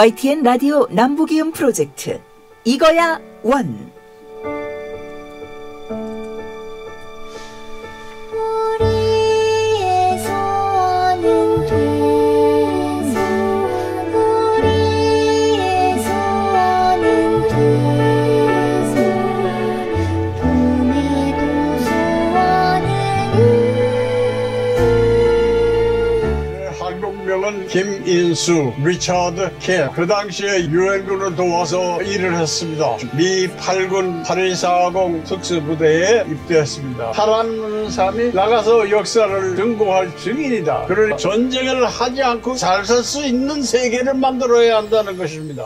YTN 라디오 남부기음 프로젝트 이거야 원. 우리의 소원은 되소. 우리의 소원은 되소. 꿈에도 소원은. 한국명은 김인수, 리처드 캠. 그 당시에 유엔군을 도와서 일을 했습니다. 미 8군 8240 특수부대에 입대했습니다. 하라는 사람이 나가서 역사를 등고할 증인이다. 그를 전쟁을 하지 않고 잘 살 수 있는 세계를 만들어야 한다는 것입니다.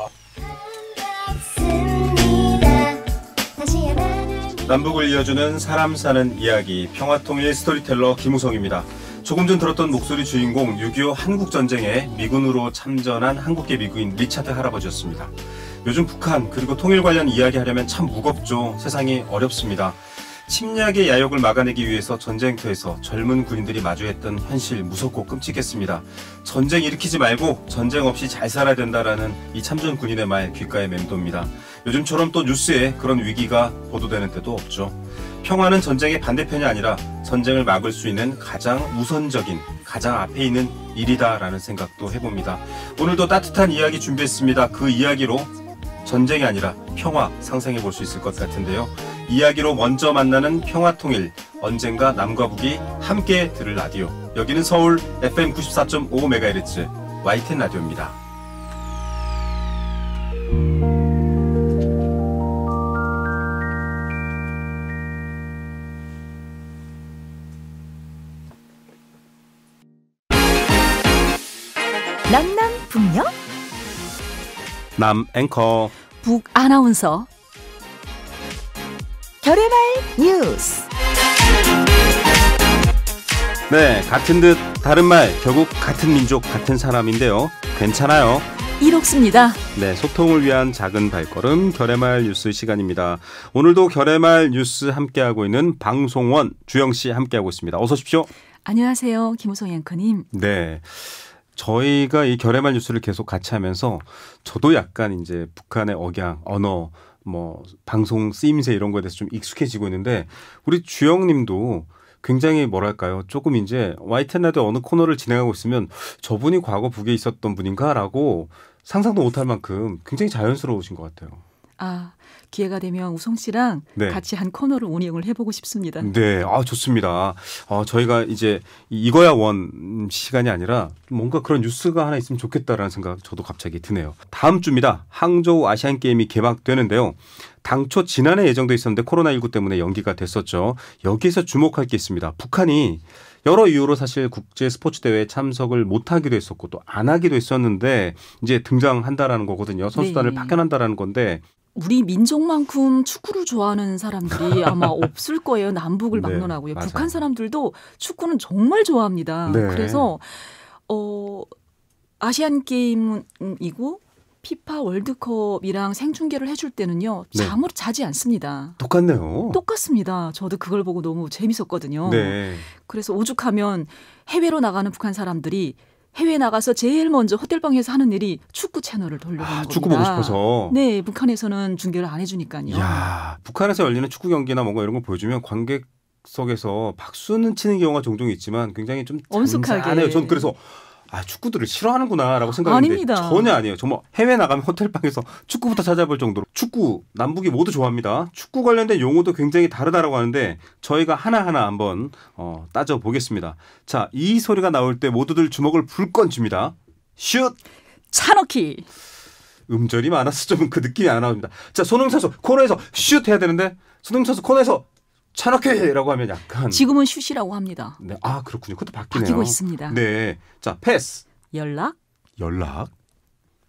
남북을 이어주는 사람 사는 이야기, 평화통일 스토리텔러 김우성입니다. 조금 전 들었던 목소리 주인공 6.25 한국전쟁에 미군으로 참전한 한국계 미국인 리차드 할아버지였습니다. 요즘 북한 그리고 통일 관련 이야기하려면 참 무겁죠. 세상이 어렵습니다. 침략의 야욕을 막아내기 위해서 전쟁터에서 젊은 군인들이 마주했던 현실 무섭고 끔찍했습니다. 전쟁 일으키지 말고 전쟁 없이 잘 살아야 된다라는 이 참전 군인의 말 귓가에 맴돕니다. 요즘처럼 또 뉴스에 그런 위기가 보도되는 때도 없죠. 평화는 전쟁의 반대편이 아니라 전쟁을 막을 수 있는 가장 우선적인, 가장 앞에 있는 일이다라는 생각도 해봅니다. 오늘도 따뜻한 이야기 준비했습니다. 그 이야기로 전쟁이 아니라 평화 상상해 볼 수 있을 것 같은데요. 이야기로 먼저 만나는 평화통일, 언젠가 남과 북이 함께 들을 라디오. 여기는 서울 FM 94.5MHz YTN 라디오입니다. 남남 북녀, 남 앵커, 북 아나운서. 결의말 뉴스. 네, 같은 듯 다른 말, 결국 같은 민족, 같은 사람인데요. 괜찮아요. 이롭습니다. 네, 소통을 위한 작은 발걸음, 결의말 뉴스 시간입니다. 오늘도 결의말 뉴스 함께하고 있는 방송원 주영 씨 함께하고 있습니다. 어서 오십시오. 안녕하세요, 김우성 앵커님. 네. 저희가 이 결의말 뉴스를 계속 같이 하면서 저도 약간 이제 북한의 억양, 언어, 방송 쓰임새 이런 거에 대해서 좀 익숙해지고 있는데 우리 주영 님도 굉장히 뭐랄까요. 조금 이제 YTN 라디오 어느 코너를 진행하고 있으면 저분이 과거 북에 있었던 분인가라고 상상도 못할 만큼 굉장히 자연스러우신 것 같아요. 아, 기회가 되면 우성 씨랑 네. 같이 한 코너를 운영을 해보고 싶습니다. 네, 좋습니다. 저희가 이제 이거야 원 시간이 아니라 뭔가 그런 뉴스가 하나 있으면 좋겠다라는 생각 저도 갑자기 드네요. 다음 주입니다. 항저우 아시안게임이 개막되는데요. 당초 지난해 예정돼 있었는데 코로나19 때문에 연기가 됐었죠. 여기에서 주목할 게 있습니다. 북한이 여러 이유로 사실 국제 스포츠 대회에 참석을 못하기도 했었고 또 안 하기도 했었는데 이제 등장한다라는 거거든요. 선수단을 네. 파견한다라는 건데 우리 민족만큼 축구를 좋아하는 사람들이 아마 없을 거예요. 남북을 네, 막론하고요. 맞아요. 북한 사람들도 축구는 정말 좋아합니다. 네. 그래서 아시안 게임이고 피파 월드컵이랑 생중계를 해줄 때는요. 네. 잠을 자지 않습니다. 똑같네요. 똑같습니다. 저도 그걸 보고 너무 재밌었거든요. 네. 그래서 오죽하면 해외로 나가는 북한 사람들이 해외에 나가서 제일 먼저 호텔방에서 하는 일이 축구 채널을 돌려보는 겁니다. 축구 보고 싶어서. 네, 북한에서는 중계를 안 해주니까요. 야, 북한에서 열리는 축구 경기나 뭔가 이런 걸 보여주면 관객석에서 박수는 치는 경우가 종종 있지만 굉장히 좀 엄숙하게. 잔잔해요. 전 그래서 축구들을 싫어하는구나라고 생각했는데 아닙니다. 전혀 아니에요. 정말 해외 나가면 호텔방에서 축구부터 찾아볼 정도로 축구 남북이 모두 좋아합니다. 축구 관련된 용어도 굉장히 다르다라고 하는데 저희가 하나하나 한번 따져보겠습니다. 자, 이 소리가 나올 때 모두들 주먹을 불끈 줍니다. 슛! 차넣기. 음절이 많아서 좀 그 느낌이 안 나옵니다. 자, 손흥민 선수 코너에서 슛 해야 되는데 손흥민 선수 코너에서 차넣기라고 하면 약간 지금은 슛이라고 합니다. 네, 그렇군요. 그것도 바뀌네요. 바뀌고 있습니다. 네, 자 패스, 연락,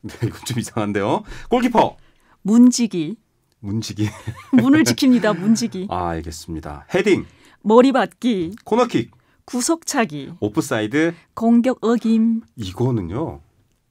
네, 이건 좀 이상한데요. 골키퍼, 문지기. 문지기. 문을 지킵니다. 문지기. 알겠습니다. 헤딩, 머리 받기. 코너킥, 구석차기. 오프사이드. 공격 어김. 이거는요.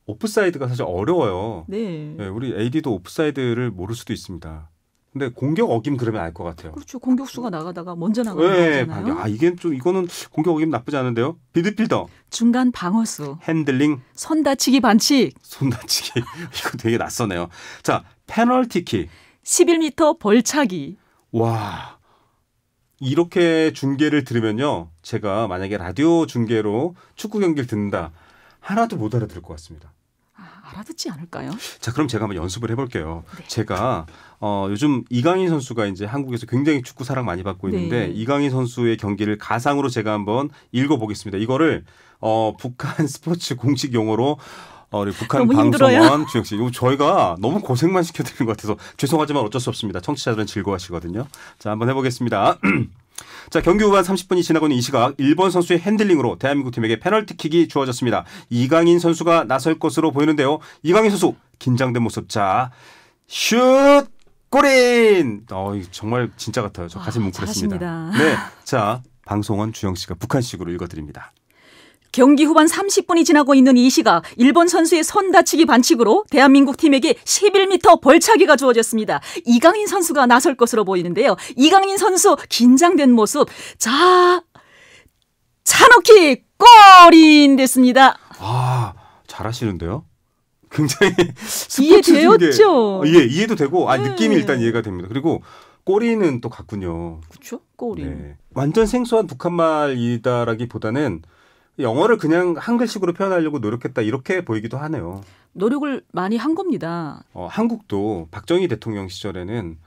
오프사이드가 사실 어려워요. 네. 네, 우리 AD도 오프사이드를 모를 수도 있습니다. 근데 공격 어김 그러면 알 것 같아요. 그렇죠. 공격수가 나가다가 먼저 나가는 네, 거잖아요. 이거는 공격 어김 나쁘지 않은데요. 미드필더, 중간 방어수, 핸들링, 손 다치기 반칙, 손 다치기. 이거 되게 낯서네요. 자, 페널티킥. 11m 벌차기. 와, 이렇게 중계를 들으면요. 제가 만약에 라디오 중계로 축구 경기를 듣는다. 하나도 못 알아들을 것 같습니다. 알아듣지 않을까요? 자, 그럼 제가 한번 연습을 해볼게요. 네. 제가 요즘 이강인 선수가 이제 한국에서 굉장히 축구 사랑 많이 받고 있는데 네. 이강인 선수의 경기를 가상으로 제가 한번 읽어보겠습니다. 이거를 북한 스포츠 공식 용어로 우리 북한 너무 힘들어요. 방송원 주영 씨, 이거 저희가 너무 고생만 시켜드리는 것 같아서 죄송하지만 어쩔 수 없습니다. 청취자들은 즐거워하시거든요. 자, 한번 해보겠습니다. 자, 경기 후반 30분이 지나고 있는 이 시각 일본 선수의 핸들링으로 대한민국 팀에게 페널티킥이 주어졌습니다. 이강인 선수가 나설 것으로 보이는데요. 이강인 선수 긴장된 모습. 자, 슛! 골인! 정말 진짜 같아요. 저 가슴 뭉클했습니다. 잘하십니다. 네, 자, 방송원 주영 씨가 북한식으로 읽어드립니다. 경기 후반 30분이 지나고 있는 이 시각 일본 선수의 손 다치기 반칙으로 대한민국 팀에게 11m 벌차기가 주어졌습니다. 이강인 선수가 나설 것으로 보이는데요. 이강인 선수 긴장된 모습. 자, 차넣기 골인 됐습니다. 아, 잘하시는데요? 굉장히 이해되었죠? 예, 이해도 되고 네. 느낌이 일단 이해가 됩니다. 그리고 꼬리는 또 같군요. 그렇죠? 골인. 네. 완전 생소한 북한말이다라기보다는 영어를 그냥 한글식으로 표현하려고 노력했다 이렇게 보이기도 하네요. 노력을 많이 한 겁니다. 한국도 박정희 대통령 시절에는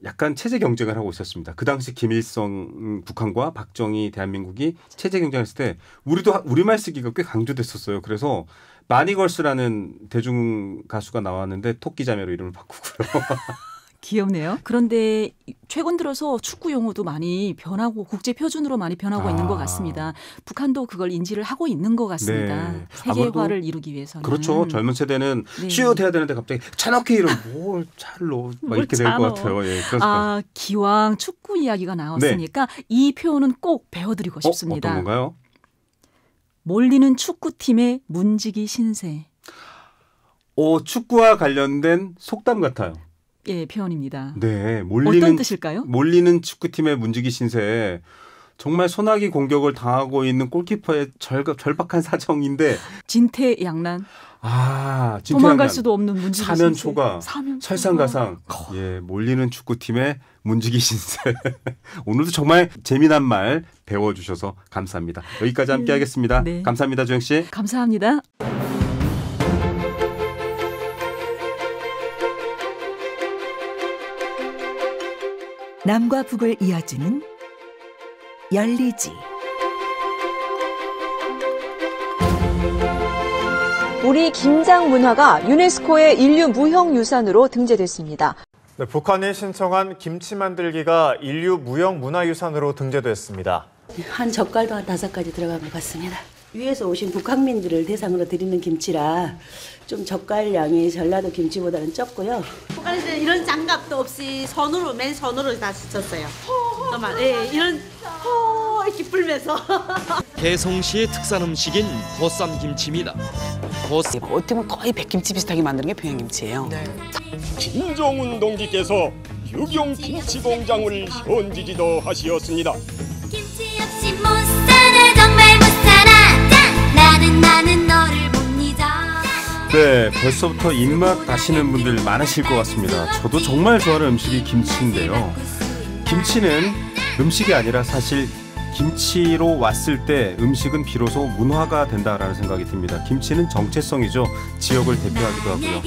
약간 체제 경쟁을 하고 있었습니다. 그 당시 김일성 북한과 박정희 대한민국이 체제 경쟁했을 때 우리도 우리말 쓰기가 꽤 강조됐었어요. 그래서 마니걸스라는 대중 가수가 나왔는데 토끼자매로 이름을 바꾸고요. 귀엽네요. 그런데 최근 들어서 축구 용어도 많이 변하고 국제 표준으로 많이 변하고 있는 것 같습니다. 북한도 그걸 인지를 하고 있는 것 같습니다. 네. 세계화를 이루기 위해서는. 그렇죠. 젊은 세대는 네. 슛 해야 되는데 갑자기 차넣기 이런 뭘 찰로 막 뭘 이렇게 될 것 차넣어. 같아요. 예, 그럴 것 같아요. 기왕 축구 이야기가 나왔으니까 이 표현은 꼭 배워드리고 싶습니다. 어떤 건가요? 몰리는 축구팀의 문지기 신세. 축구와 관련된 속담 같아요. 예, 표현입니다. 네, 어떤 뜻일까요? 몰리는 축구팀의 문지기 신세. 정말 소나기 공격을 당하고 있는 골키퍼의 절박한 사정인데 진퇴양난. 도망갈 도망갈 수도 없는 문지기 사면초가 신세. 설상가상. 예, 몰리는 축구팀의 문지기 신세. 오늘도 정말 재미난 말 배워주셔서 감사합니다. 여기까지 함께하겠습니다. 네. 감사합니다, 주영 씨. 감사합니다. 남과 북을 이어주는 열리지. 우리 김장 문화가 유네스코의 인류 무형유산으로 등재됐습니다. 네, 북한이 신청한 김치 만들기가 인류 무형문화유산으로 등재됐습니다. 한 젓갈도 한 5가지 들어간 것 같습니다. 위에서 오신 북한민들을 대상으로 드리는 김치라 좀 젓갈 양이 전라도 김치보다는 적고요. 북한에서 이런 장갑도 없이 맨 손으로 다 씻었어요. 정말 이런 이렇게 불면서. 개성시의 특산 음식인 보쌈 김치입니다. 어떻게 보면 거의 백김치 비슷하게 만드는 게 평양김치예요. 김종훈 동지께서 유경 김치 공장을 현지지도 하시었습니다. 김치 없이 못 살아 정말 못 살아 나는 너를 못 잊어. 네, 벌써부터 입맛 다시는 분들 많으실 것 같습니다. 저도 정말 좋아하는 음식이 김치인데요. 김치는 음식이 아니라 사실 김치로 왔을 때 음식은 비로소 문화가 된다라는 생각이 듭니다. 김치는 정체성이죠. 지역을 대표하기도 하고요.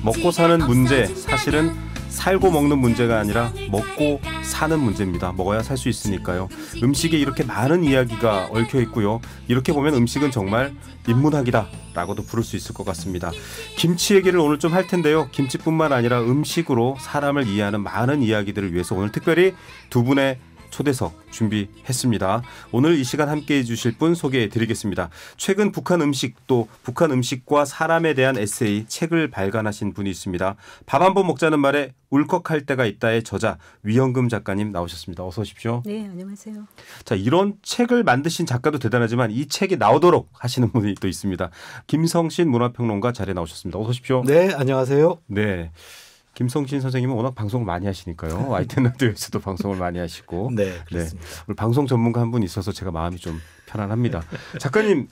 먹고 사는 문제, 사실은 살고 먹는 문제가 아니라 먹고 사는 문제입니다. 먹어야 살 수 있으니까요. 음식에 이렇게 많은 이야기가 얽혀 있고요. 이렇게 보면 음식은 정말 인문학이다 라고도 부를 수 있을 것 같습니다. 김치 얘기를 오늘 좀 할 텐데요. 김치뿐만 아니라 음식으로 사람을 이해하는 많은 이야기들을 위해서 오늘 특별히 두 분의 초대석 준비했습니다. 오늘 이 시간 함께해 주실 분 소개해 드리겠습니다. 최근 북한 음식 또 북한 음식과 사람에 대한 에세이 책을 발간하신 분이 있습니다. 밥 한 번 먹자는 말에 울컥할 때가 있다의 저자 위영금 작가님 나오셨습니다. 어서 오십시오. 네, 안녕하세요. 자, 이런 책을 만드신 작가도 대단하지만 이 책이 나오도록 하시는 분이 또 있습니다. 김성신 문화평론가 자리에 나오셨습니다. 어서 오십시오. 네, 안녕하세요. 네. 김성신 선생님은 워낙 방송을 많이 하시니까요. YTN 라디오에서도 방송을 많이 하시고. 네, 그렇습니다. 오늘 방송 전문가 한 분 있어서 제가 마음이 좀 편안합니다. 작가님,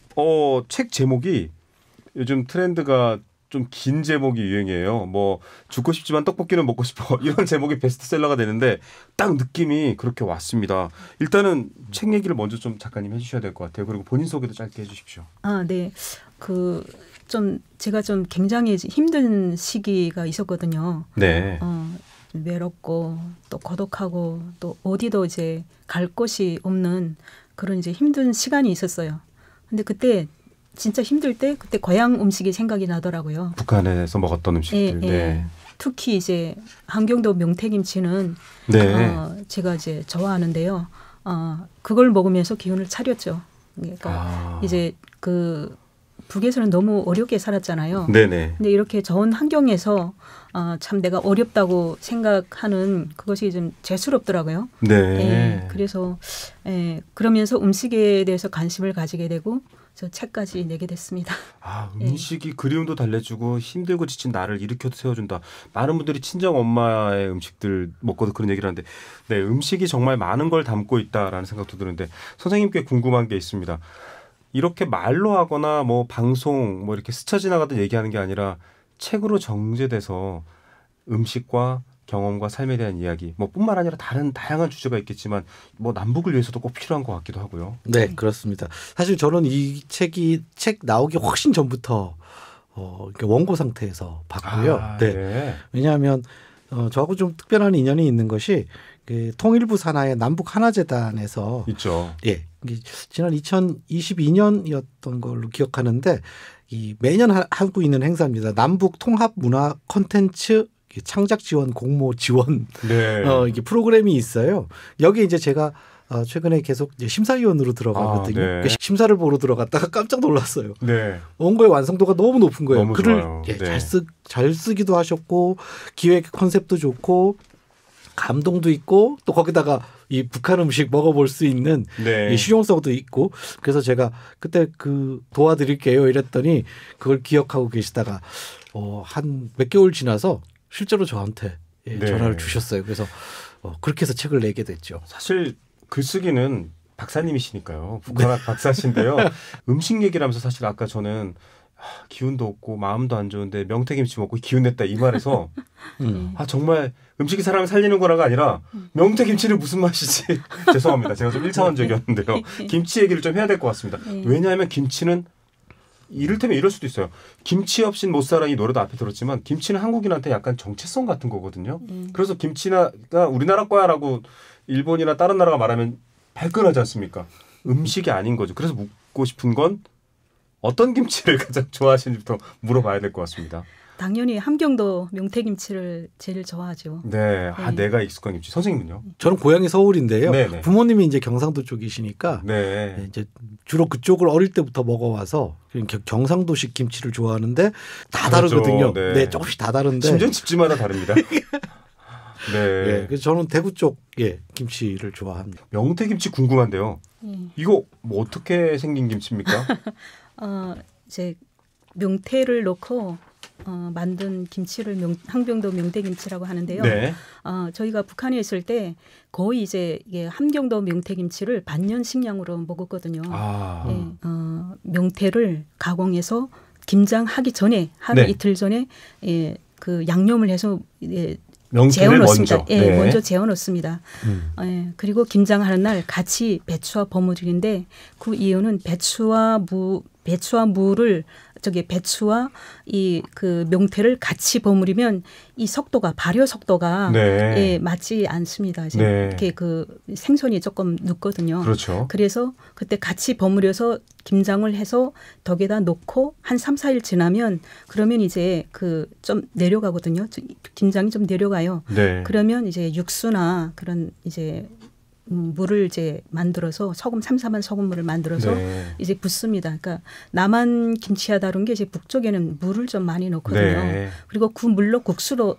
책 제목이 요즘 트렌드가 좀 긴 제목이 유행이에요. 뭐 죽고 싶지만 떡볶이는 먹고 싶어 이런 제목이 베스트셀러가 되는데 딱 느낌이 그렇게 왔습니다. 일단은 책 얘기를 먼저 좀 작가님 해주셔야 될 것 같아요. 그리고 본인 소개도 짧게 해주십시오. 네. 제가 좀 굉장히 힘든 시기가 있었거든요. 네. 외롭고 또 고독하고 또 어디도 이제 갈 곳이 없는 그런 이제 힘든 시간이 있었어요. 근데 그때 진짜 힘들 때 그때 고향 음식이 생각이 나더라고요. 북한에서 먹었던 음식들. 네. 특히 이제 함경도 명태김치는 제가 이제 좋아하는데요. 그걸 먹으면서 기운을 차렸죠. 그러니까 이제 그 북에서는 너무 어렵게 살았잖아요. 네네. 근데 이렇게 좋은 환경에서 참 내가 어렵다고 생각하는 그것이 좀 재수롭더라고요. 네. 그래서 그러면서 음식에 대해서 관심을 가지게 되고 저 책까지 내게 됐습니다. 음식이 그리움도 달래주고 힘들고 지친 나를 일으켜 세워준다. 많은 분들이 친정 엄마의 음식들 먹고도 그런 얘기를 하는데 음식이 정말 많은 걸 담고 있다라는 생각도 드는데 선생님께 궁금한 게 있습니다. 이렇게 말로 하거나 뭐 방송 뭐 이렇게 스쳐 지나가듯 얘기하는 게 아니라 책으로 정제돼서 음식과 경험과 삶에 대한 이야기 뭐 뿐만 아니라 다른 다양한 주제가 있겠지만 뭐 남북을 위해서도 꼭 필요한 것 같기도 하고요. 네, 그렇습니다. 사실 저는 이 책 나오기 훨씬 전부터 원고 상태에서 봤고요. 네. 왜냐하면 저하고 좀 특별한 인연이 있는 것이 그 통일부 산하의 남북 하나재단에서 있죠. 예, 지난 2022년이었던 걸로 기억하는데 이 매년 하고 있는 행사입니다. 남북 통합 문화 콘텐츠 창작 지원 공모 지원 이게 프로그램이 있어요. 여기 이제 제가 최근에 계속 심사위원으로 들어가거든요. 심사를 보러 들어갔다가 깜짝 놀랐어요. 원고의 완성도가 너무 높은 거예요. 너무 글을 좋아요. 잘 쓰기도 하셨고 기획 컨셉도 좋고 감동도 있고 또 거기다가 이 북한 음식 먹어볼 수 있는 이 실용성도 있고 그래서 제가 그때 도와드릴게요 이랬더니 그걸 기억하고 계시다가 한 몇 개월 지나서 실제로 저한테 전화를 주셨어요. 그래서 그렇게 해서 책을 내게 됐죠. 사실 글쓰기는 박사님이시니까요. 북한학 박사신데요. 음식 얘기를 하면서 사실 아까 저는 기운도 없고 마음도 안 좋은데 명태김치 먹고 기운 냈다 이 말에서 정말 음식이 사람을 살리는 거라가 아니라 명태김치는 무슨 맛이지? 죄송합니다. 제가 좀 1차원적이었는데요. 김치 얘기를 좀 해야 될 것 같습니다. 왜냐하면 김치는 이를테면 이럴 수도 있어요. 김치 없인 못 살아 이 노래도 앞에 들었지만 김치는 한국인한테 약간 정체성 같은 거거든요. 그래서 김치가 우리나라 거야라고 일본이나 다른 나라가 말하면 발끈하지 않습니까? 음식이 아닌 거죠. 그래서 묻고 싶은 건 어떤 김치를 가장 좋아하시는지부터 물어봐야 될 것 같습니다. 당연히 함경도 명태김치를 제일 좋아하죠. 네. 내가 익숙한 김치. 선생님은요? 저는 고향이 서울인데요. 네네. 부모님이 이제 경상도 쪽이시니까 이제 주로 그쪽을 어릴 때부터 먹어와서 경상도식 김치를 좋아하는데 다 다르거든요. 네, 조금씩 다 다른데. 심지어 집집마다 다릅니다. 그래서 저는 대구 쪽 김치를 좋아합니다. 명태김치 궁금한데요. 이거 뭐 어떻게 생긴 김치입니까? 이제 명태를 넣고 만든 김치를 함경도 명태김치라고 하는데요. 저희가 북한에 있을 때 거의 이제 이게 함경도 명태김치를 반년 식량으로 먹었거든요. 명태를 가공해서 김장하기 전에 하루 이틀 전에 그 양념을 해서 재워놓습니다. 먼저 재워놓습니다. 그리고 김장하는 날 같이 배추와 버무리는데 그 이유는 배추와 물을 배추와 이 그 명태를 같이 버무리면 이 속도가 발효 속도가 맞지 않습니다. 이렇게 그 생선이 조금 늦거든요. 그렇죠. 그래서 그때 같이 버무려서 김장을 해서 덕에다 놓고 한 3, 4일 지나면 그러면 이제 그 좀 내려가거든요. 김장이 좀 내려가요. 그러면 이제 육수나 그런 이제 물을 이제 만들어서 삼삼한 소금물을 만들어서 이제 붓습니다. 그러니까 남한 김치와 다른 게 이제 북쪽에는 물을 좀 많이 넣거든요. 그리고 그 물로 국수도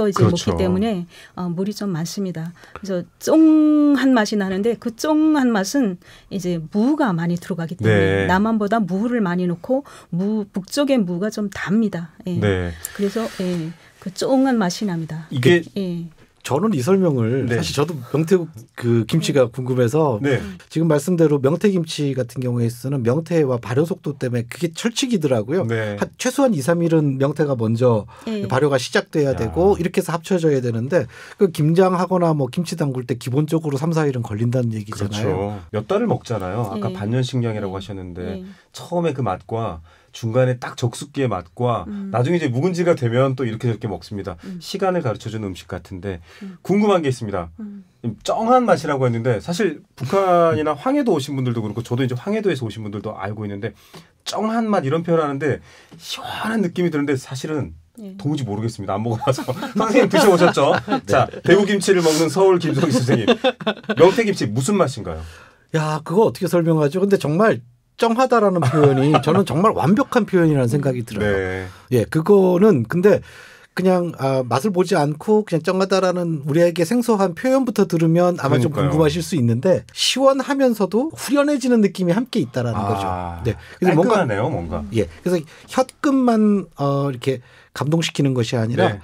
이제 먹기 때문에 물이 좀 많습니다. 그래서 쫑한 맛이 나는데 그 쫑한 맛은 이제 무가 많이 들어가기 때문에 남한보다 무를 많이 넣고 북쪽의 무가 좀 답니다. 그래서 그 쫑한 맛이 납니다. 이게 예. 저는 이 설명을 네. 사실 저도 명태 그 김치가 궁금해서 네. 지금 말씀대로 명태 김치 같은 경우에 쓰는 명태와 발효 속도 때문에 그게 철칙이더라고요. 네. 최소한 2, 3일은 명태가 먼저 예. 발효가 시작돼야 되고 이렇게 해서 합쳐져야 되는데 그 김장하거나 뭐 김치 담글 때 기본적으로 3, 4일은 걸린다는 얘기잖아요. 그렇죠. 몇 달을 먹잖아요. 아까 예. 반년식량이라고 하셨는데 예. 처음에 그 맛과 중간에 딱 적숙기의 맛과 나중에 이제 묵은지가 되면 또 이렇게 저렇게 먹습니다. 시간을 가르쳐주는 음식 같은데 궁금한 게 있습니다. 쩡한 맛이라고 했는데 사실 북한이나 황해도 오신 분들도 그렇고 저도 이제 황해도에서 오신 분들도 알고 있는데 쩡한 맛 이런 표현 하는데 시원한 느낌이 드는데 사실은 도무지 모르겠습니다. 안 먹어봐서. 선생님 드셔보셨죠? 자, 대구 김치를 먹는 서울 김성희 선생님. 명태 김치 무슨 맛인가요? 야, 그거 어떻게 설명하죠? 근데 정말 쩡하다라는 표현이 저는 정말 완벽한 표현이라는 생각이 들어요. 네. 예, 그거는 근데 그냥 맛을 보지 않고 그냥 쩡하다라는 우리에게 생소한 표현부터 들으면 아마 좀 그러니까요. 궁금하실 수 있는데 시원하면서도 후련해지는 느낌이 함께 있다라는 거죠. 네, 그래서 깔끔하네요, 뭔가. 예, 그래서 혀끝만 이렇게 감동시키는 것이 아니라 네.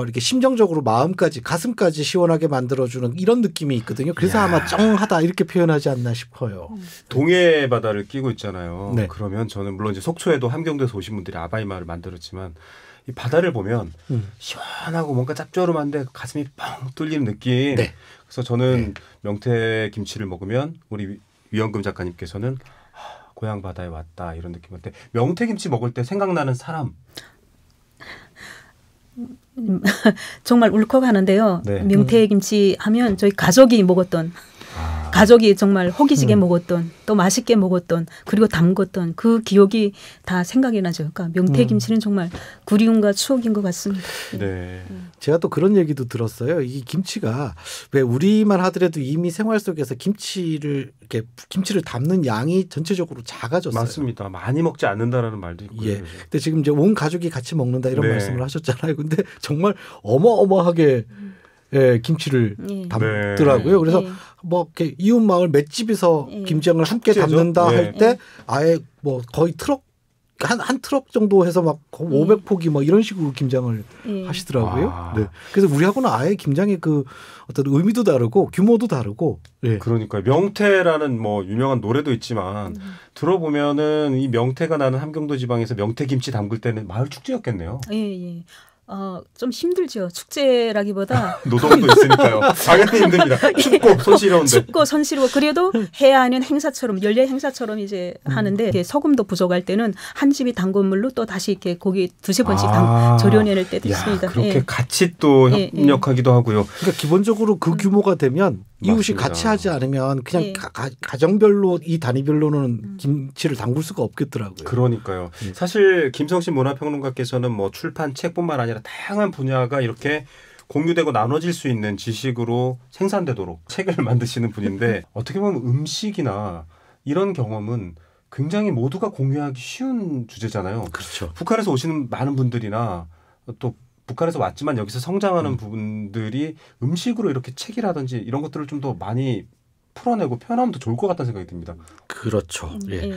이렇게 심정적으로 마음까지 가슴까지 시원하게 만들어주는 이런 느낌이 있거든요. 그래서 아마 쩡하다 이렇게 표현하지 않나 싶어요. 동해 바다를 끼고 있잖아요. 네. 그러면 저는 물론 이제 속초에도 함경도에서 오신 분들이 아바이마를 만들었지만 이 바다를 보면 시원하고 뭔가 짭조름한데 가슴이 뻥 뚫리는 느낌. 네. 그래서 저는 명태 김치를 먹으면 우리 위원금 작가님께서는 고향 바다에 왔다 이런 느낌인데 명태 김치 먹을 때 생각나는 사람. 정말 울컥하는데요. 네. 명태 김치 하면 저희 가족이 먹었던 가족이 정말 호기지게 먹었던 또 맛있게 먹었던 그리고 담궜던 그 기억이 다 생각이 나죠. 그러니까 명태 김치는 정말 그리움과 추억인 것 같습니다. 네. 제가 또 그런 얘기도 들었어요. 이 김치가 왜 우리만 하더라도 이미 생활 속에서 김치를 담는 양이 전체적으로 작아졌어요. 맞습니다. 많이 먹지 않는다라는 말도 있고요. 예. 근데 지금 이제 온 가족이 같이 먹는다 이런 네. 말씀을 하셨잖아요. 근데 정말 어마어마하게 김치를 담더라고요. 그래서 뭐 이렇게 이웃 마을 맷집에서 김장을 함께 담는다 할 때 아예 뭐 거의 트럭 한 트럭 정도 해서 막 500포기 뭐 이런 식으로 김장을 하시더라고요. 네. 그래서 우리하고는 아예 김장의 그 어떤 의미도 다르고 규모도 다르고. 예. 그러니까 명태라는 뭐 유명한 노래도 있지만 들어보면은 이 명태가 나는 함경도 지방에서 명태김치 담글 때는 마을 축제였겠네요. 예. 좀 힘들죠. 축제라기보다 노동도 있으니까요. 당연히 힘듭니다. 춥고 손시려운데. 춥고 손시려워. 그래도 해야 하는 행사처럼 연례 행사처럼 이제 하는데 이제 소금도 부족할 때는 한 집이 담근 물로 또 다시 이렇게 고기 두세 번씩 절여내는 때도 있습니다. 그렇게 같이 또 협력하기도 하고요. 그러니까 기본적으로 그 규모가 되면 이웃이 맞습니다. 같이 하지 않으면 그냥 가정별로 이 단위별로는 김치를 담글 수가 없겠더라고요. 그러니까요. 사실 김성신 문화평론가께서는 뭐 출판 책뿐만 아니라 다양한 분야가 이렇게 공유되고 나눠질 수 있는 지식으로 생산되도록 책을 만드시는 분인데 어떻게 보면 음식이나 이런 경험은 굉장히 모두가 공유하기 쉬운 주제잖아요. 그렇죠. 북한에서 오시는 많은 분들이나 또 북한에서 왔지만 여기서 성장하는 분들이 음식으로 이렇게 책이라든지 이런 것들을 좀 더 많이 풀어내고 표현하면 더 좋을 것 같다는 생각이 듭니다. 그렇죠. 예.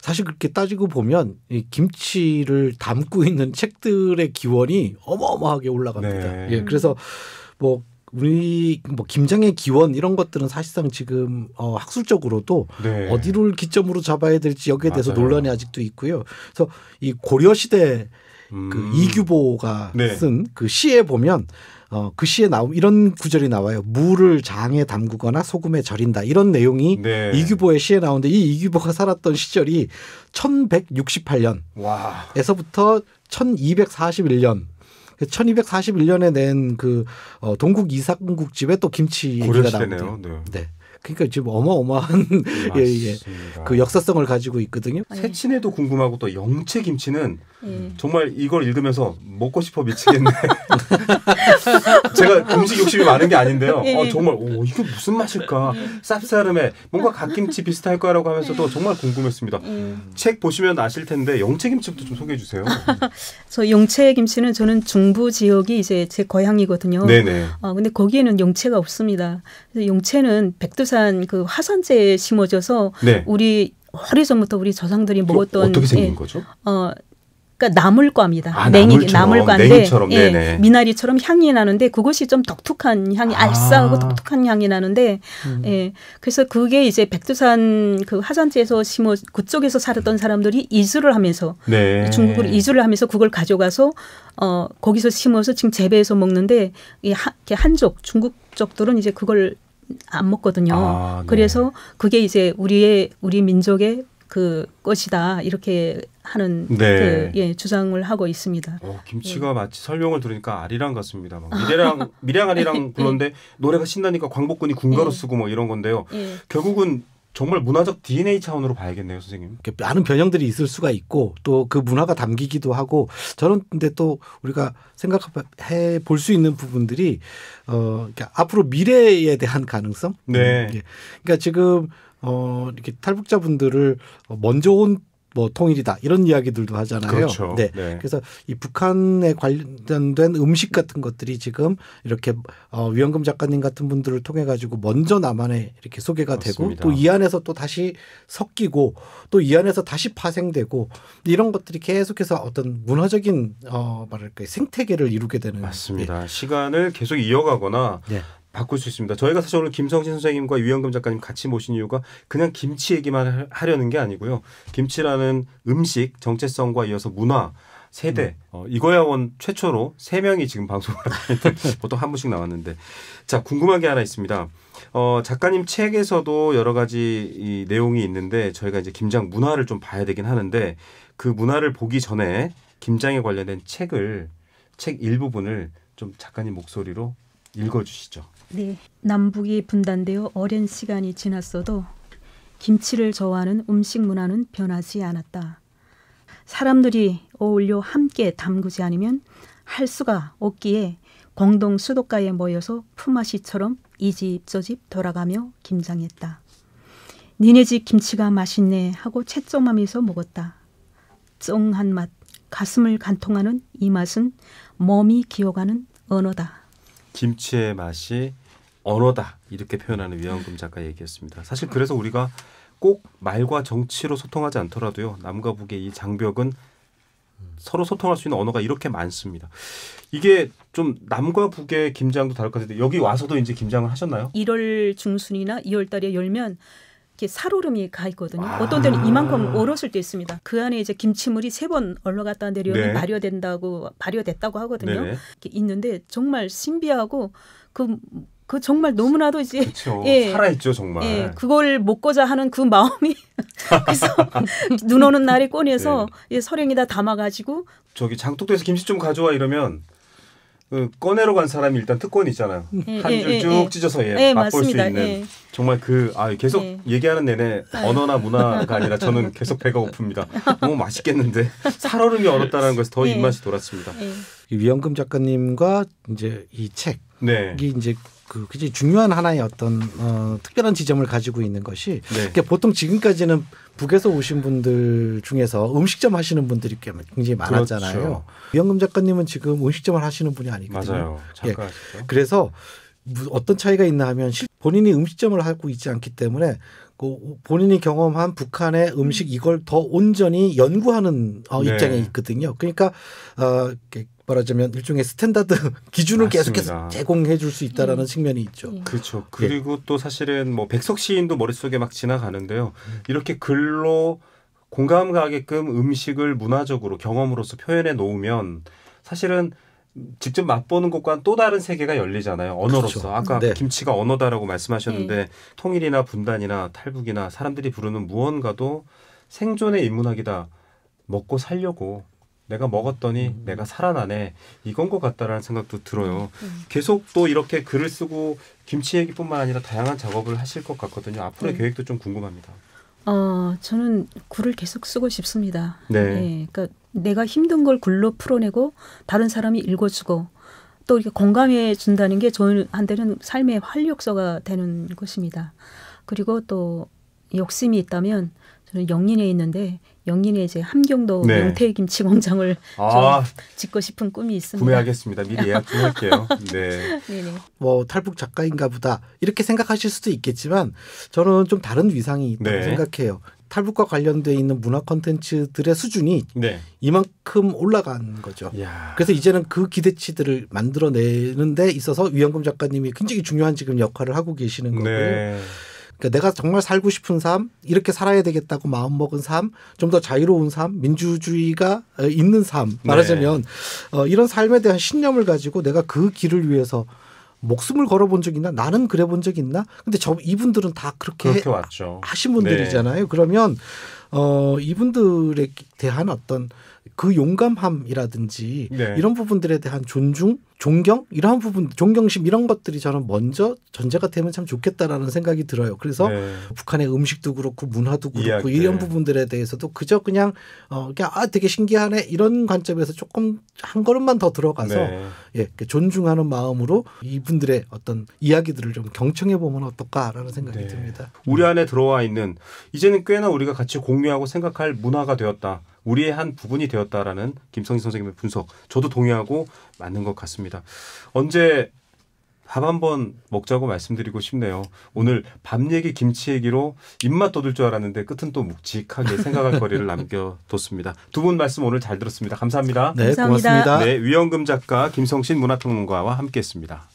사실 그렇게 따지고 보면 이 김치를 담고 있는 책들의 기원이 어마어마하게 올라갑니다. 네. 예. 그래서 뭐 우리 뭐 김장의 기원 이런 것들은 사실상 지금 학술적으로도 어디를 기점으로 잡아야 될지 여기에 대해서 논란이 아직도 있고요. 그래서 이 고려 시대 그 이규보가 쓴 그 시에 보면 그 시에 이런 구절이 나와요. 무를 장에 담그거나 소금에 절인다. 이런 내용이 이규보의 시에 나오는데 이 이규보가 살았던 시절이 1168년에서부터 1241년. 1241년에 낸 그 동국 이삭국집에 또 김치 얘기가 나오거든요. 네. 그러니까 지금 어마어마한 그 역사성을 가지고 있거든요. 새친에도 궁금하고 또 영채 김치는 정말 이걸 읽으면서 먹고 싶어 미치겠네. 제가 음식 욕심이 많은 게 아닌데요. 정말 이게 무슨 맛일까? 쌉싸름해. 뭔가 갓김치 비슷할 거라고 하면서도 정말 궁금했습니다. 책 보시면 아실 텐데 영채 김치부터 좀 소개해 주세요. 저 영채 김치는 저는 중부 지역이 이제 제 고향이거든요. 네네. 근데 거기에는 영채가 없습니다. 그래서 영채는 백두산 그 화산재에 심어져서 우리 오래전부터 우리 조상들이 먹었던 어떻게 생긴 거죠? 그러니까 그러니까 나물과입니다. 아, 나물과인데 냉이처럼. 예, 미나리처럼 향이 나는데 그것이 좀 독특한 향이 알싸하고 독특한 향이 나는데 예, 그래서 그게 이제 백두산 그 하산지에서 그쪽에서 살았던 사람들이 이주를 하면서 중국으로 이주를 하면서 그걸 가져가서 거기서 심어서 지금 재배해서 먹는데 이 한족 중국 쪽들은 이제 그걸 안 먹거든요. 그래서 그게 이제 우리 민족의 그 것이다 이렇게 하는 주장을 하고 있습니다. 김치가 마치 설명을 들으니까 아리랑 같습니다. 막 미량 아리랑 불렀는데 노래가 신나니까 광복군이 군가로 쓰고 뭐 이런 건데요. 결국은 정말 문화적 DNA 차원으로 봐야겠네요, 선생님. 많은 변형들이 있을 수가 있고 또 그 문화가 담기기도 하고 저는 근데 또 우리가 생각해 볼 수 있는 부분들이 앞으로 미래에 대한 가능성. 그러니까 지금 이렇게 탈북자분들을 먼저 온 통일이다 이런 이야기들도 하잖아요. 그렇죠. 그래서 이 북한에 관련된 음식 같은 것들이 지금 이렇게 위원금 작가님 같은 분들을 통해 가지고 먼저 남한에 이렇게 소개가 되고 또 이 안에서 또 다시 섞이고 또 이 안에서 다시 파생되고 이런 것들이 계속해서 어떤 문화적인 뭐랄까 생태계를 이루게 되는 맞습니다. 시간을 계속 이어가거나 바꿀 수 있습니다. 저희가 사실 오늘 김성진 선생님과 위원금 작가님 같이 모신 이유가 그냥 김치 얘기만 하려는 게 아니고요. 김치라는 음식 정체성과 이어서 문화, 세대 이거야 원 최초로 3명이 지금 방송을 하고 있는데 보통 한 분씩 나왔는데 자 궁금한 게 하나 있습니다. 작가님 책에서도 여러 가지 이 내용이 있는데 저희가 이제 김장 문화를 좀 봐야 되긴 하는데 그 문화를 보기 전에 김장에 관련된 책 일부분을 좀 작가님 목소리로 읽어주시죠. 네, 남북이 분단되어 오랜 시간이 지났어도 김치를 좋아하는 음식 문화는 변하지 않았다. 사람들이 어울려 함께 담그지 않으면 할 수가 없기에 공동 수도가에 모여서 품앗이처럼 이 집 저 집 돌아가며 김장했다. 니네 집 김치가 맛있네 하고 채점하면서 먹었다. 쩡한 맛, 가슴을 간통하는 이 맛은 몸이 기억하는 언어다. 김치의 맛이 언어다 이렇게 표현하는 위원금 작가 얘기였습니다. 사실 그래서 우리가 꼭 말과 정치로 소통하지 않더라도요. 남과 북의 이 장벽은 서로 소통할 수 있는 언어가 이렇게 많습니다. 이게 좀 남과 북의 김장도 다를 것 같은데 여기 와서도 이제 김장을 하셨나요? 1월 중순이나 2월 달에 열면 이렇게 살얼음이 가 있거든요. 어떤 데는 이만큼 얼었을 때 있습니다. 그 안에 이제 김치물이 3번 올라갔다 내려오면 발효됐다고 하거든요. 이렇게 있는데 정말 신비하고 그 정말 너무나도 이제 그렇죠. 살아있죠 정말. 그걸 먹고자 하는 그 마음이 그래서 눈 오는 날에 꺼내서 서령에다 담아가지고 저기 장독대에서 김치 좀 가져와 이러면 꺼내러 간 사람이 일단 특권이 있잖아요. 한 줄 쭉 찢어서 맛볼 수 있는 정말 계속 얘기하는 내내 언어나 문화가 아니라 저는 계속 배가 고픕니다. 너무 맛있겠는데 살얼음이 얼었다는 것에서 더 입맛이 돌았습니다. 이 위원금 작가님과 이제 이 책이 이제 굉장히 중요한 하나의 어떤 특별한 지점을 가지고 있는 것이 그러니까 보통 지금까지는 북에서 오신 분들 중에서 음식점 하시는 분들이 굉장히 많았잖아요. 그렇죠. 위원금 작가님은 지금 음식점을 하시는 분이 아니거든요. 맞아요. 잠깐하시죠. 그래서 어떤 차이가 있나 하면 본인이 음식점을 하고 있지 않기 때문에 본인이 경험한 북한의 음식 이걸 더 온전히 연구하는 입장에 있거든요. 그러니까 말하자면 일종의 스탠다드 기준을 계속해서 제공해 줄 수 있다라는 측면이 있죠. 그렇죠. 그리고 또 사실은 뭐 백석 시인도 머릿속에 막 지나가는데요. 이렇게 글로 공감 가게끔 음식을 문화적으로 경험으로서 표현해 놓으면 사실은 직접 맛보는 것과는 또 다른 세계가 열리잖아요. 언어로서. 그렇죠. 아까 김치가 언어다라고 말씀하셨는데 통일이나 분단이나 탈북이나 사람들이 부르는 무언가도 생존의 인문학이다. 먹고 살려고. 내가 먹었더니 내가 살아나네. 이건 것 같다라는 생각도 들어요. 계속 또 이렇게 글을 쓰고 김치 얘기뿐만 아니라 다양한 작업을 하실 것 같거든요. 앞으로의 계획도 좀 궁금합니다. 저는 글을 계속 쓰고 싶습니다. 그러니까 내가 힘든 걸 글로 풀어내고 다른 사람이 읽어주고 또 이렇게 공감해 준다는 게 저한테는 삶의 활력소가 되는 것입니다. 그리고 또 욕심이 있다면 저는 영린에 있는데 영린에 이제 함경도 명태김치 공장을 좀 짓고 싶은 꿈이 있습니다. 구매하겠습니다. 미리 예약 좀 할게요. 뭐 탈북 작가인가 보다 이렇게 생각하실 수도 있겠지만 저는 좀 다른 위상이 있다고 생각해요. 탈북과 관련돼 있는 문화 콘텐츠들의 수준이 네. 이만큼 올라간 거죠. 이야. 그래서 이제는 그 기대치들을 만들어내는 데 있어서 위영금 작가님이 굉장히 중요한 지금 역할을 하고 계시는 거고요. 네. 그러니까 내가 정말 살고 싶은 삶, 이렇게 살아야 되겠다고 마음먹은 삶, 좀 더 자유로운 삶, 민주주의가 있는 삶, 말하자면 이런 삶에 대한 신념을 가지고 내가 그 길을 위해서 목숨을 걸어본 적 있나? 나는 그래 본 적 있나? 근데 이분들은 다 그렇게 왔죠. 하신 분들이잖아요. 그러면 이분들에 대한 어떤 그 용감함이라든지 이런 부분들에 대한 존중, 존경 이러한 부분, 존경심 이런 것들이 저는 먼저 전제가 되면 참 좋겠다라는 생각이 들어요. 그래서 북한의 음식도 그렇고 문화도 그렇고 이런 부분들에 대해서도 그저 그냥 되게 신기하네 이런 관점에서 조금 한 걸음만 더 들어가서 존중하는 마음으로 이분들의 어떤 이야기들을 좀 경청해 보면 어떨까라는 생각이 듭니다. 우리 안에 들어와 있는 이제는 꽤나 우리가 같이 공유하고 생각할 문화가 되었다. 우리의 한 부분이 되었다라는 김성진 선생님의 분석. 저도 동의하고 맞는 것 같습니다. 언제 밥 한번 먹자고 말씀드리고 싶네요. 오늘 밥 얘기, 김치 얘기로 입맛 돋을 줄 알았는데 끝은 또 묵직하게 생각할 거리를 남겨뒀습니다. 두 분 말씀 오늘 잘 들었습니다. 감사합니다. 네, 고맙습니다. 네, 위영금 작가, 김성신 문화평론가와 함께했습니다.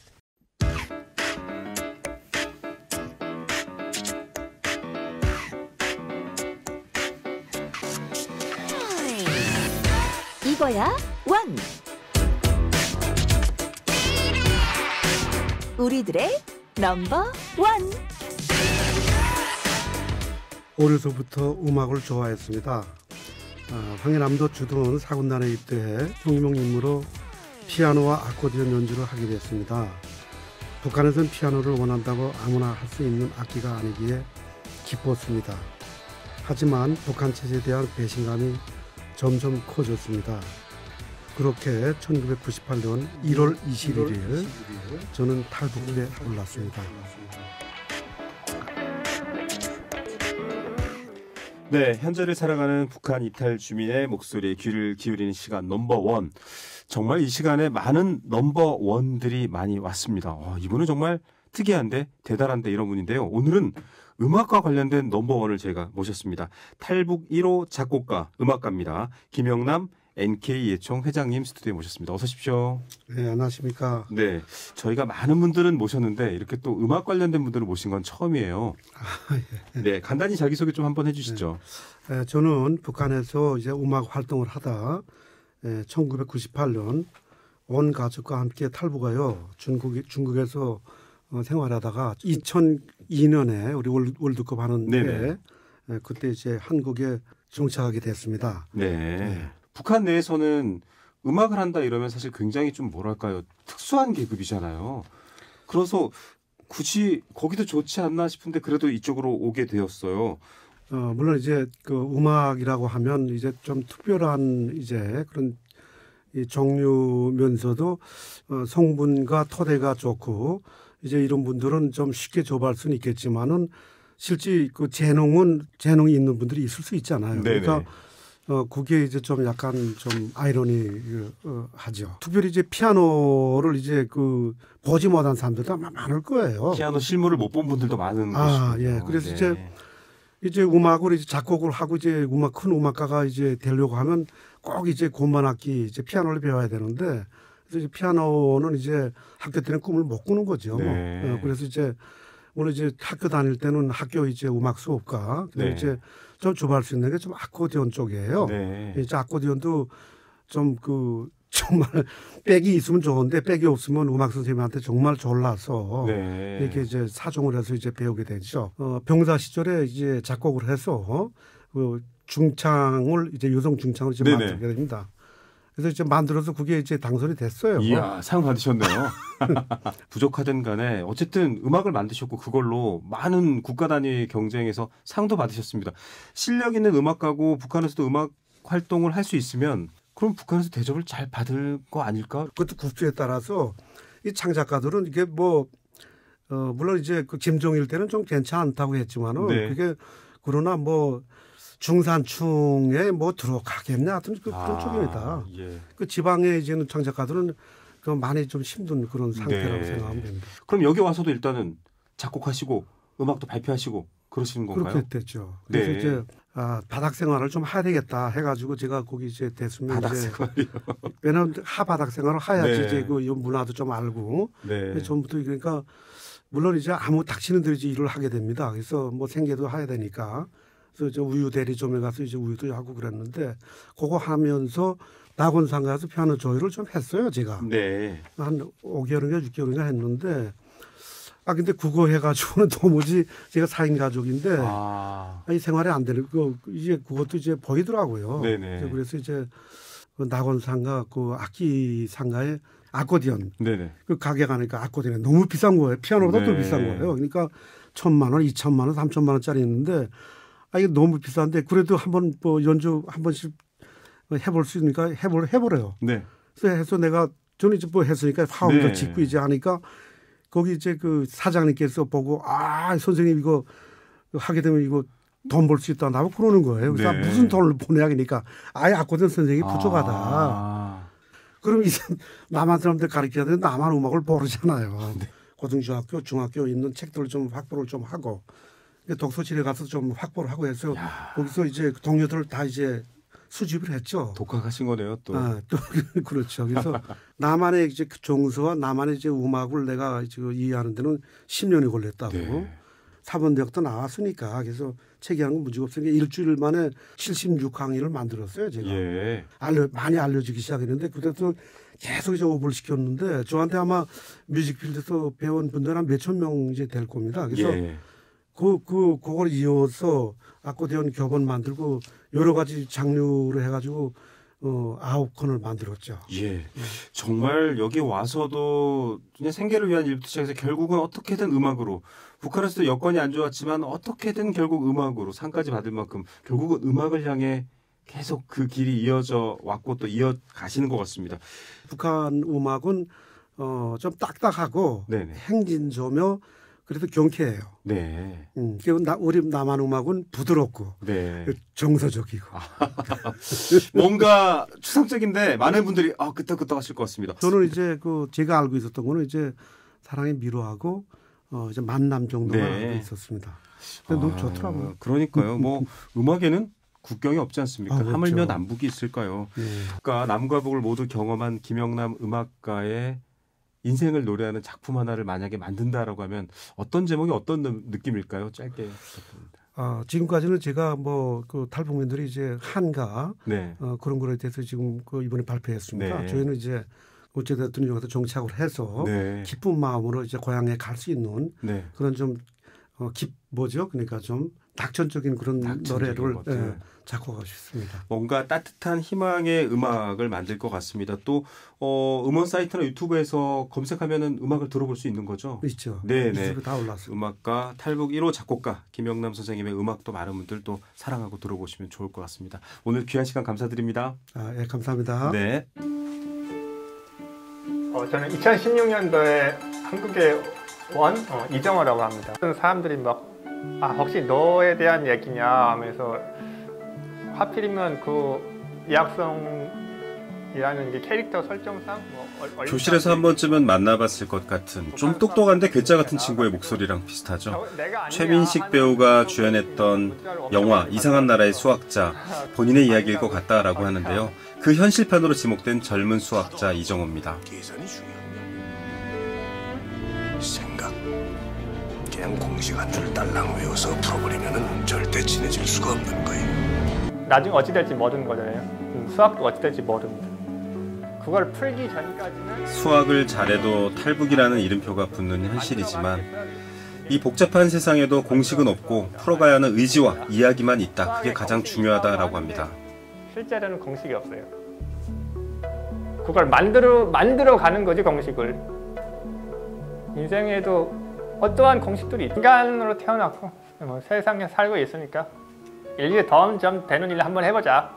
이거야 원. 우리들의 넘버 원. 어려서부터 음악을 좋아했습니다. 황해남도 주둔 사군단에 입대해 성인용 임무로 피아노와 아코디언 연주를 하게 됐습니다. 북한에선 피아노를 원한다고 아무나 할 수 있는 악기가 아니기에 기뻤습니다. 하지만 북한 체제에 대한 배신감이 점점 커졌습니다. 그렇게 1998년 1월 21일 저는 탈북에 올랐습니다. 네, 현재를 살아가는 북한 이탈 주민의 목소리에 귀를 기울이는 시간 넘버원. 정말 이 시간에 많은 넘버원들이 많이 왔습니다. 이분은 정말 특이한데 대단한데 이런 분인데요. 오늘은 음악과 관련된 넘버원을 제가 모셨습니다. 탈북 1호 작곡가, 음악가입니다. 김영남 NK예총 회장님 스튜디오에 모셨습니다. 어서 오십시오. 네, 안녕하십니까. 네, 저희가 많은 분들은 모셨는데 이렇게 또 음악 관련된 분들을 모신 건 처음이에요. 네, 간단히 자기소개 좀 한번 해주시죠. 네, 저는 북한에서 이제 음악 활동을 하다 1998년 온 가족과 함께 탈북하여 중국에서 생활하다가 2002년에 우리 월드컵 하는 해 그때 이제 한국에 정착하게 됐습니다. 네. 북한 내에서는 음악을 한다 이러면 사실 굉장히 좀 뭐랄까요, 특수한 계급이잖아요. 그래서 굳이 거기도 좋지 않나 싶은데 그래도 이쪽으로 오게 되었어요. 물론 이제 그 음악이라고 하면 이제 좀 특별한 이제 그런 이 종류면서도 성분과 토대가 좋고 이제 이런 분들은 좀 쉽게 접할 수는 있겠지만은 실제 그 재능이 있는 분들이 있을 수 있잖아요. 네네. 그러니까 그게 이제 좀 약간 좀 아이러니 하죠. 특별히 이제 피아노를 이제 그 보지 못한 사람들도 아마 많을 거예요. 피아노 실물을 못 본 분들도 많은 것이군요. 예. 그래서 이제 음악을 이제 작곡을 하고 이제 큰 음악가가 이제 되려고 하면 꼭 이제 건반악기 이제 피아노를 배워야 되는데 그래서 이제 피아노는 이제 학교 때는 꿈을 못 꾸는 거죠. 그래서 이제 오늘 이제 학교 다닐 때는 학교 이제 음악 수업과 그다음에 이제 좀 접할 수 있는 게 좀 아코디언 쪽이에요. 이제 아코디언도 좀 정말 백이 있으면 좋은데 백이 없으면 음악 선생님한테 정말 졸라서 이렇게 이제 사종을 해서 이제 배우게 되죠. 병사 시절에 이제 작곡을 해서 중창을 이제 여성 중창을 이제 만들게 됩니다. 그래서 이제 만들어서 그게 이제 당선이 됐어요. 이야, 상 받으셨네요. 부족하든 간에 어쨌든 음악을 만드셨고 그걸로 많은 국가 단위 경쟁에서 상도 받으셨습니다. 실력 있는 음악가고 북한에서도 음악 활동을 할 수 있으면 그럼 북한에서 대접을 잘 받을 거 아닐까? 그것도 국주에 따라서 이 창작가들은 이게 물론 이제 그 김정일 때는 좀 괜찮다고 했지만은 그게 그러나 중산층에 들어가겠냐 하여튼 그런 쪽입니다. 그 지방에 이제는 창작가들은 그 많이 좀 힘든 그런 상태라고 생각하면 됩니다. 그럼 여기 와서도 일단은 작곡하시고 음악도 발표하시고 그러시는 건가요? 그렇게 됐죠. 그래서 이제 바닥 생활을 좀 해야 되겠다 해가지고 제가 거기 이제 됐으면 바닥 이제 생활이요. 왜냐하면 바닥 생활을 해야지 네. 이제 그 문화도 좀 알고 네. 전부터 그러니까 물론 이제 아무 닥치는 대로 이제 일을 하게 됩니다. 그래서 뭐 생계도 해야 되니까 그래서 저 우유 대리점에 가서 이제 우유도 하고 그랬는데 그거 하면서 낙원상 가서 피아노 조율을 좀 했어요 제가. 네. 한 5개월인가 6개월인가 했는데. 근데 그거 해가지고는 도무지 제가 4인 가족인데 이 생활이 안 되는 거 이제 그것도 이제 보이더라고요. 네네. 그래서 이제 그 낙원상가 그 악기 상가에 아코디언 네네. 그 가게 가니까 아코디언이 너무 비싼 거예요. 피아노보다 더 비싼 거예요. 그러니까 1,000만 원, 2,000만 원, 3,000만 원짜리 있는데 이게 너무 비싼데 그래도 한번 뭐 연주 한 번씩 해볼 수 있으니까 해보래요. 네. 그래서 해서 내가 저는 이제 뭐 했으니까 화음도 네. 짓고 이제 하니까. 거기 이제 그 사장님께서 보고 선생님 이거 하게 되면 이거 돈 벌 수 있다 나고 그러는 거예요. 그래서 네. 무슨 돈을 보내야니까 아예 아코디언 선생님이 부족하다. 그럼 이제 남한 사람들 가르쳐야 되는데 남한 음악을 모르잖아요. 네. 고등중학교, 중학교 있는 책들을 좀 확보를 좀 하고 독서실에 가서 좀 확보를 하고 해서 거기서 이제 동료들 다 이제 수집을 했죠. 독학하신 거네요, 또. 또 그렇죠. 그래서 나만의 이제 정서와 나만의 이제 음악을 내가 지금 이해하는 데는 10년이 걸렸다고. 네. 사본대학도 나왔으니까 그래서 책이 하는 건 문제가 없으니까 일주일 만에 76강의를 만들었어요, 제가. 예. 많이 알려지기 시작했는데 그때도 계속 이제 오버를 시켰는데 저한테 아마 뮤직필드에서 배운 분들 한 몇천 명 이제 될 겁니다. 그래서 그걸 이어서 아코디언 겹을 만들고 여러 가지 장르로 해가지고 9건을 만들었죠. 예. 정말 여기 와서도 그냥 생계를 위한 일부터 시작해서 결국은 어떻게든 음악으로 북한에서도 여건이 안 좋았지만 어떻게든 결국 음악으로 상까지 받을 만큼 결국은 음악을 향해 계속 그 길이 이어져 왔고 또 이어가시는 것 같습니다. 북한 음악은 좀 딱딱하고 네네. 행진조며 그래도 경쾌해요. 네. 우리 남한 음악은 부드럽고 네. 정서적이고. 뭔가 추상적인데 많은 분들이 끄떡끄떡 하실 것 같습니다. 저는 이제 제가 알고 있었던 거는 이제 사랑의 미로하고 이제 만남 정도만 알고 있었습니다. 근데 너무 좋더라고요. 그러니까요. 뭐 음악에는 국경이 없지 않습니까? 그렇죠. 하물며 남북이 있을까요? 그러니까 남과 북을 모두 경험한 김영남 음악가의 인생을 노래하는 작품 하나를 만약에 만든다라고 하면 어떤 제목이 어떤 느낌일까요? 짧게 부탁드립니다. 지금까지는 제가 그 탈북민들이 이제 한가 네. 그런 거에 대해서 지금 이번에 발표했습니다. 네. 저희는 이제 어찌됐든 여기서 정착을 해서 네. 기쁜 마음으로 이제 고향에 갈 수 있는 네. 그런 좀 그러니까 좀 낙천적인 그런 노래를 작곡하고 싶습니다. 뭔가 따뜻한 희망의 음악을 만들 것 같습니다. 또 음원 사이트나 유튜브에서 검색하면은 음악을 들어볼 수 있는 거죠? 있죠. 네네. 유튜브 다 올랐어요. 음악가 탈북 1호 작곡가 김영남 선생님의 음악도 많은 분들 또 사랑하고 들어보시면 좋을 것 같습니다. 오늘 귀한 시간 감사드립니다. 예, 감사합니다. 네. 저는 2016년도에 한국에 온 이정호라고 합니다. 사람들이 혹시 너에 대한 얘기냐 하면서 하필이면 그 이학성이라는 게 캐릭터 설정상 교실에서 한 번쯤은 만나봤을 것 같은 좀 똑똑한데 괴짜 같은 친구의 목소리랑 비슷하죠. 최민식 배우가 주연했던 영화 이상한 나라의 수학자, 본인의 이야기일 것 같다라고 하는데요. 그 현실판으로 지목된 젊은 수학자 이정호입니다. 생각. 그냥 공식 한 줄 딸랑 외워서 풀어버리면 절대 친해질 수가 없는 거예요. 나중에 어찌 될지 모르는 거잖아요. 수학도 어찌 될지 모릅니다. 그걸 풀기 전까지는 수학을 잘해도 탈북이라는 이름표가 붙는 현실이지만 이 복잡한 세상에도 공식은 없고 풀어가야 하는 의지와 이야기만 있다. 그게 가장 중요하다라고 합니다. 실제로는 공식이 없어요. 그걸 만들어 가는 거지, 공식을. 인생에도 어떠한 공식들이 인간으로 태어났고 세상에 살고 있으니까 인류의 점 되는 일을 한번 해보자.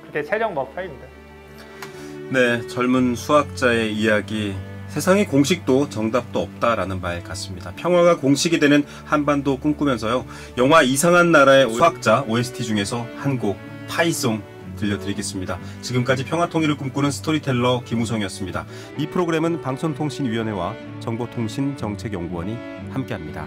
그게 최종 목표입니다. 네, 젊은 수학자의 이야기. 세상에 공식도 정답도 없다라는 말 같습니다. 평화가 공식이 되는 한반도 꿈꾸면서요. 영화 이상한 나라의 수학자 OST 중에서 한 곡 파이송 들려드리겠습니다. 지금까지 평화통일을 꿈꾸는 스토리텔러 김우성이었습니다. 이 프로그램은 방송통신위원회와 정보통신정책연구원이 함께합니다.